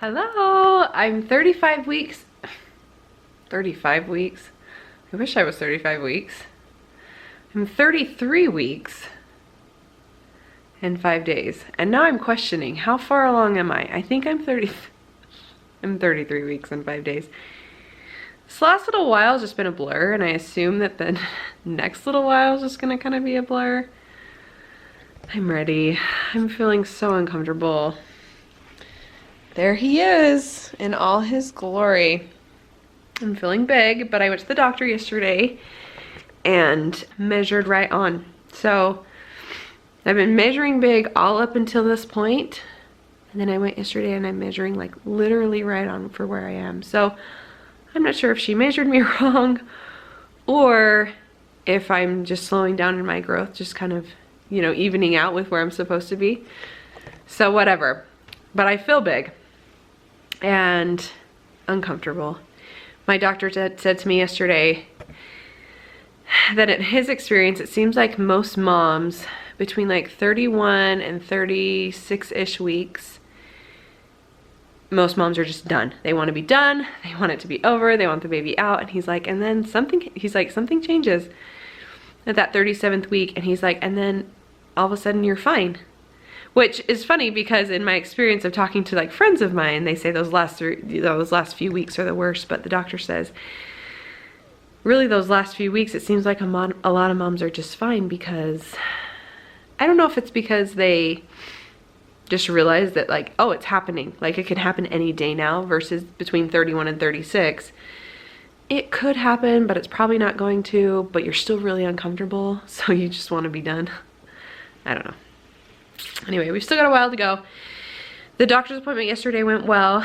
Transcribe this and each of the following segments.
Hello, I'm 35 weeks. 35 weeks? I wish I was 35 weeks. I'm 33 weeks and 5 days. And now I'm questioning, how far along am I? I think I'm 33 weeks and 5 days. This last little while has just been a blur, and I assume that the next little while is just gonna kind of be a blur. I'm ready. I'm feeling so uncomfortable. There he is in all his glory. I'm feeling big, but I went to the doctor yesterday and measured right on. So I've been measuring big all up until this point, and then I went yesterday and I'm measuring like literally right on for where I am. So I'm not sure if she measured me wrong or if I'm just slowing down in my growth, just kind of, you know, evening out with where I'm supposed to be. So whatever, but I feel big and uncomfortable. My doctor said to me yesterday that in his experience, it seems like most moms between like 31 and 36-ish weeks, most moms are just done. They want to be done. They want it to be over. They want the baby out. And he's like, and then something changes at that 37th week. And he's like, and then all of a sudden you're fine. Which is funny because in my experience of talking to like friends of mine, they say those last few weeks are the worst, but the doctor says really those last few weeks, it seems like a lot of moms are just fine, because I don't know if it's because they just realize that like, oh, it's happening, like it could happen any day now, versus between 31 and 36. It could happen, but it's probably not going to, but you're still really uncomfortable, so you just want to be done. I don't know. Anyway, we've still got a while to go. The doctor's appointment yesterday went well.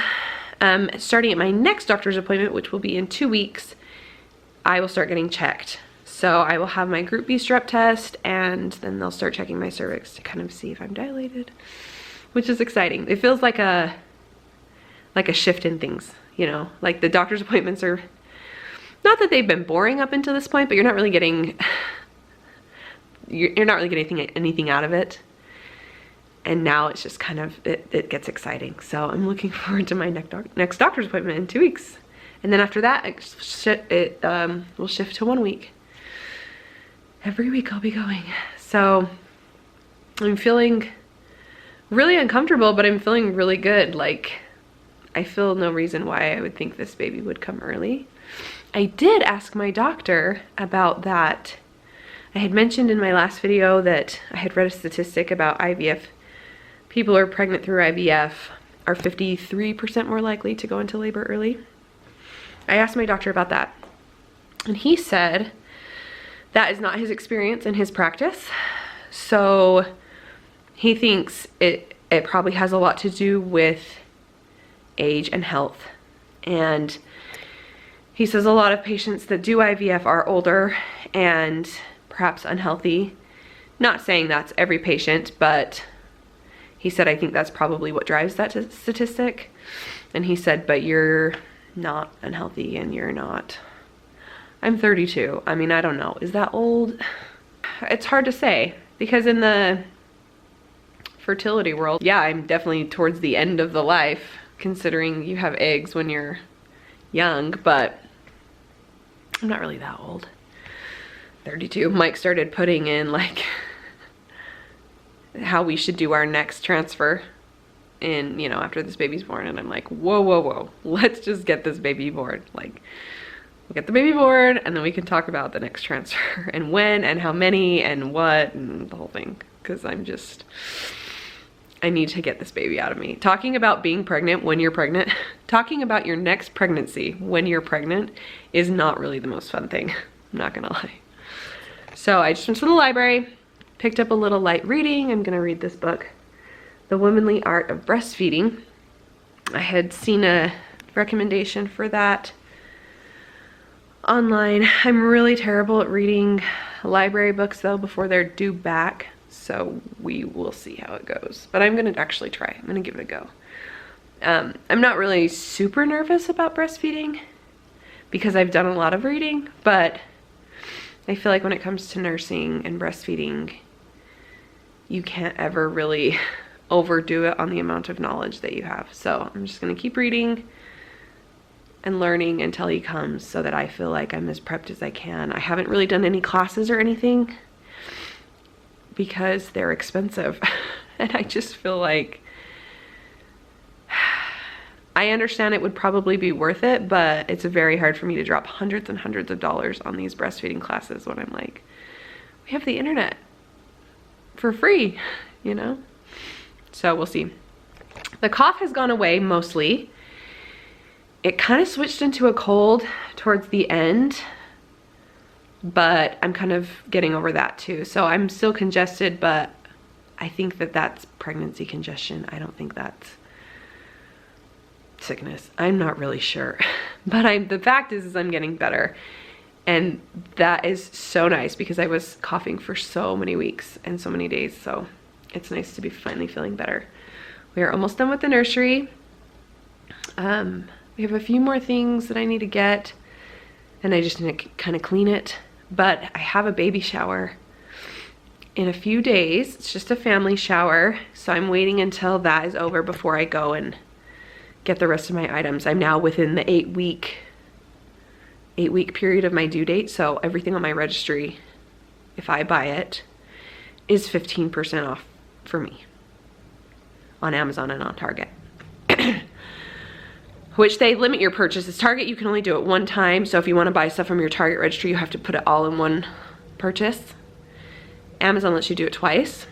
Starting at my next doctor's appointment, which will be in 2 weeks, I will start getting checked. So I will have my group B strep test, and then they'll start checking my cervix to kind of see if I'm dilated, which is exciting. It feels like a shift in things, you know, like the doctor's appointments are, not that they've been boring up until this point, but you're not really getting, you're not really getting anything out of it. And now it's just kind of, it gets exciting. So I'm looking forward to my next doctor's appointment in 2 weeks. And then after that, it will shift to 1 week. Every week I'll be going. So I'm feeling really uncomfortable, but I'm feeling really good. Like, I feel no reason why I would think this baby would come early. I did ask my doctor about that. I had mentioned in my last video that I had read a statistic about IVF. People who are pregnant through IVF are 53% more likely to go into labor early. I asked my doctor about that, and he said that is not his experience in his practice. So he thinks it probably has a lot to do with age and health. And he says a lot of patients that do IVF are older and perhaps unhealthy. Not saying that's every patient, but he said, I think that's probably what drives that statistic. And he said, but you're not unhealthy and you're not. I'm 32. I mean, I don't know. Is that old? It's hard to say, because in the fertility world, yeah, I'm definitely towards the end of the life, considering you have eggs when you're young, but I'm not really that old. 32. Mike started putting in like how we should do our next transfer in, you know, after this baby's born, and I'm like, whoa, let's just get this baby born. Like, we'll get the baby born and then we can talk about the next transfer and when and how many and what and the whole thing, because I need to get this baby out of me. Talking about being pregnant when you're pregnant, talking about your next pregnancy when you're pregnant is not really the most fun thing. I'm not gonna lie. So I just went to the library, picked up a little light reading. I'm gonna read this book, The Womanly Art of Breastfeeding. I had seen a recommendation for that online. I'm really terrible at reading library books though before they're due back, so we will see how it goes. But I'm gonna actually try. I'm gonna give it a go. I'm not really super nervous about breastfeeding because I've done a lot of reading, but I feel like when it comes to nursing and breastfeeding, you can't ever really overdo it on the amount of knowledge that you have. So I'm just gonna keep reading and learning until he comes so that I feel like I'm as prepped as I can. I haven't really done any classes or anything because they're expensive. And I just feel like, I understand it would probably be worth it, but it's very hard for me to drop hundreds and hundreds of dollars on these breastfeeding classes when I'm like, we have the internet for free, you know? So we'll see. The cough has gone away mostly. It kind of switched into a cold towards the end, but I'm kind of getting over that too. So I'm still congested, but I think that that's pregnancy congestion. I don't think that's sickness. I'm not really sure, but the fact is I'm getting better, and that is so nice because I was coughing for so many weeks and so many days. So it's nice to be finally feeling better. We are almost done with the nursery. We have a few more things that I need to get, and I just need to kind of clean it, but I have a baby shower in a few days. It's just a family shower, so I'm waiting until that is over before I go and get the rest of my items. I'm now within the 8-week period of my due date, so everything on my registry, if I buy it, is 15% off for me on Amazon and on Target. Which they limit your purchases. Target, you can only do it one time, so if you want to buy stuff from your Target registry, you have to put it all in one purchase. Amazon lets you do it twice.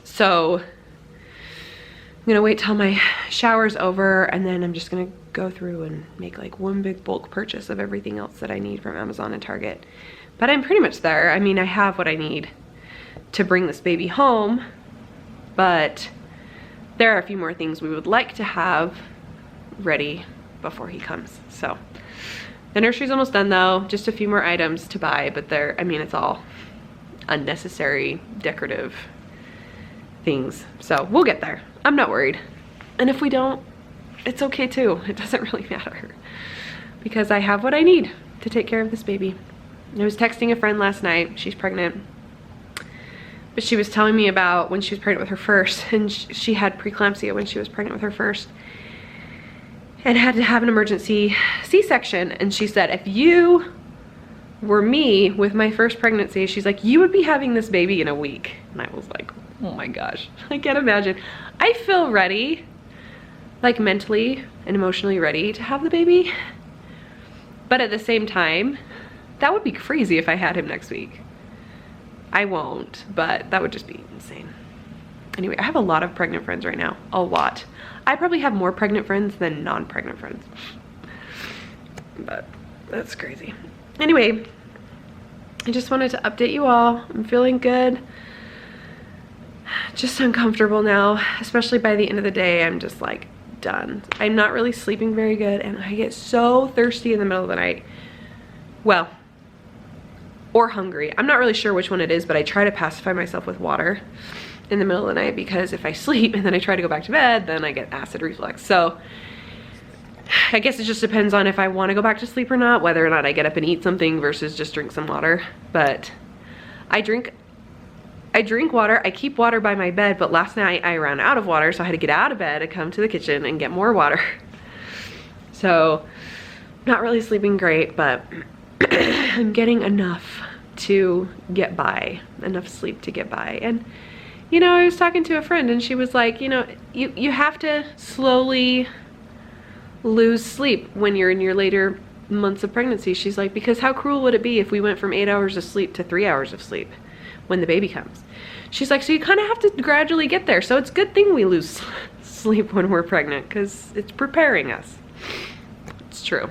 So I'm gonna wait till my shower's over, and then I'm just gonna go through and make like one big bulk purchase of everything else that I need from Amazon and Target. But I'm pretty much there. I mean, I have what I need to bring this baby home, but there are a few more things we would like to have ready before he comes. So the nursery's almost done though, just a few more items to buy, but I mean, it's all unnecessary decorative things. So we'll get there. I'm not worried. And if we don't, it's okay too. It doesn't really matter because I have what I need to take care of this baby. I was texting a friend last night. She's pregnant, but she was telling me about when she was pregnant with her first, and she had preeclampsia when she was pregnant with her first and had to have an emergency C-section. And she said, if you were me with my first pregnancy, she's like, you would be having this baby in a week. And I was like, oh my gosh, I can't imagine. I feel ready, like mentally and emotionally ready to have the baby. But at the same time, that would be crazy if I had him next week. I won't, but that would just be insane. Anyway, I have a lot of pregnant friends right now, a lot. I probably have more pregnant friends than non-pregnant friends, but that's crazy. Anyway, I just wanted to update you all. I'm feeling good. Just uncomfortable now, especially by the end of the day. I'm just like done. I'm not really sleeping very good, and I get so thirsty in the middle of the night. Well, or hungry. I'm not really sure which one it is, but I try to pacify myself with water in the middle of the night, because if I sleep and then I try to go back to bed, then I get acid reflux. So I guess it just depends on if I want to go back to sleep or not, whether or not I get up and eat something versus just drink some water. But I drink water. I keep water by my bed, but last night I ran out of water, so I had to get out of bed and come to the kitchen and get more water. So not really sleeping great, but I'm getting enough to get by, enough sleep to get by. And you know, I was talking to a friend and she was like, you know, you have to slowly lose sleep when you're in your later months of pregnancy. She's like, because how cruel would it be if we went from 8 hours of sleep to 3 hours of sleep when the baby comes? She's like, so you kind of have to gradually get there. So it's a good thing we lose sleep when we're pregnant, because it's preparing us. It's true.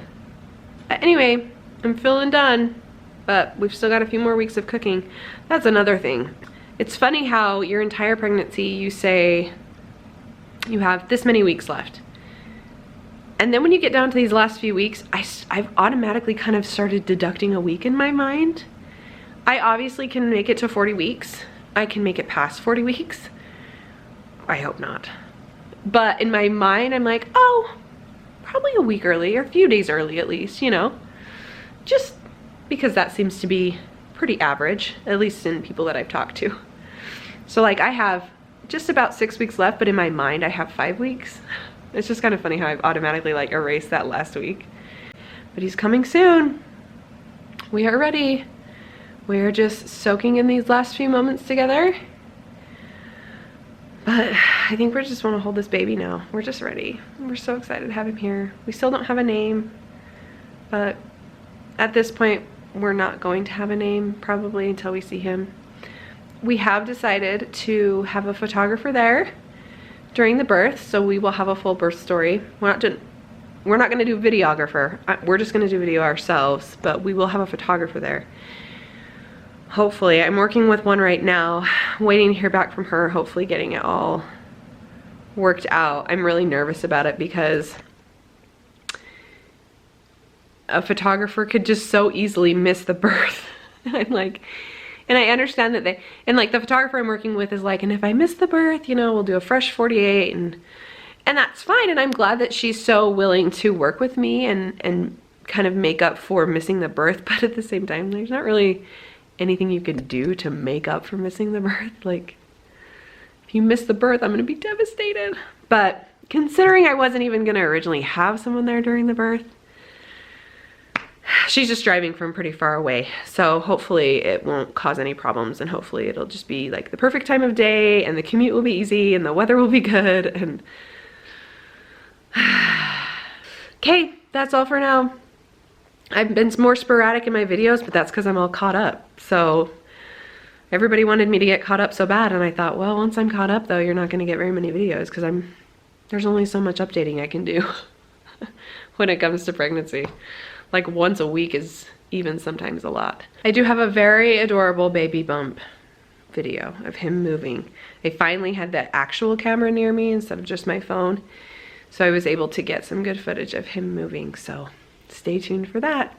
Anyway, I'm feeling done, but we've still got a few more weeks of cooking. That's another thing. It's funny how your entire pregnancy, you say you have this many weeks left. And then when you get down to these last few weeks, I've automatically kind of started deducting a week in my mind. I obviously can make it to 40 weeks. I can make it past 40 weeks. I hope not. But in my mind, I'm like, oh, probably a week early, or a few days early at least, you know? Just because that seems to be pretty average, at least in people that I've talked to. So like, I have just about 6 weeks left, but in my mind I have 5 weeks. It's just kind of funny how I've automatically like erased that last week. But he's coming soon. We are ready. We're just soaking in these last few moments together. But I think we just want to hold this baby now. We're just ready. We're so excited to have him here. We still don't have a name, but at this point, we're not going to have a name probably until we see him. We have decided to have a photographer there during the birth, so we will have a full birth story. We're not going to do videographer. We're just going to do video ourselves, but we will have a photographer there. Hopefully. I'm working with one right now, waiting to hear back from her, hopefully getting it all worked out. I'm really nervous about it because a photographer could just so easily miss the birth. I'm like, and I understand that the photographer I'm working with is like, and if I miss the birth, you know, we'll do a fresh 48, and that's fine. And I'm glad that she's so willing to work with me and kind of make up for missing the birth. But at the same time, there's not really anything you can do to make up for missing the birth. Like, if you miss the birth, I'm gonna be devastated. But considering I wasn't even gonna originally have someone there during the birth, she's just driving from pretty far away, so hopefully it won't cause any problems, and hopefully it'll just be like the perfect time of day, and the commute will be easy, and the weather will be good, and okay, that's all for now. I've been more sporadic in my videos, but that's because I'm all caught up. So everybody wanted me to get caught up so bad, and I thought, well, once I'm caught up though, you're not going to get very many videos because there's only so much updating I can do when it comes to pregnancy. Like once a week is even sometimes a lot. I do have a very adorable baby bump video of him moving. I finally had the actual camera near me instead of just my phone, so I was able to get some good footage of him moving, so stay tuned for that.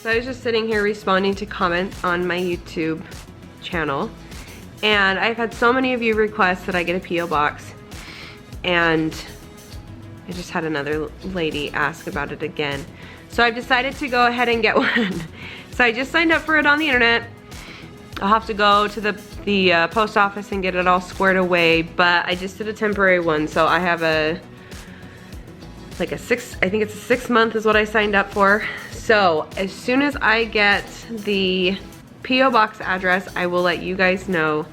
So I was just sitting here responding to comments on my YouTube channel, and I've had so many of you request that I get a P.O. box, and I just had another lady ask about it again. So I've decided to go ahead and get one. So I just signed up for it on the internet. I'll have to go to the post office and get it all squared away, but I just did a temporary one. So I have I think it's a 6-month is what I signed up for. So as soon as I get the P.O. box address, I will let you guys know.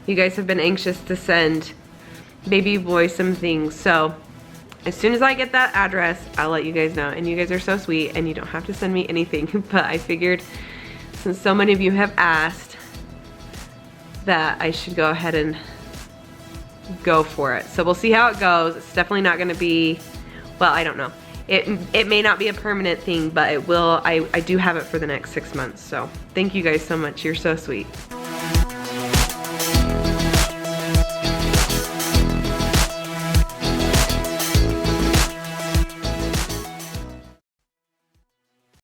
You guys have been anxious to send baby boy some things. So as soon as I get that address, I'll let you guys know. And you guys are so sweet, and you don't have to send me anything. But I figured since so many of you have asked, that I should go ahead and go for it. So we'll see how it goes. It's definitely not gonna be, well, I don't know. It may not be a permanent thing, but it will. I do have it for the next 6 months. So thank you guys so much. You're so sweet.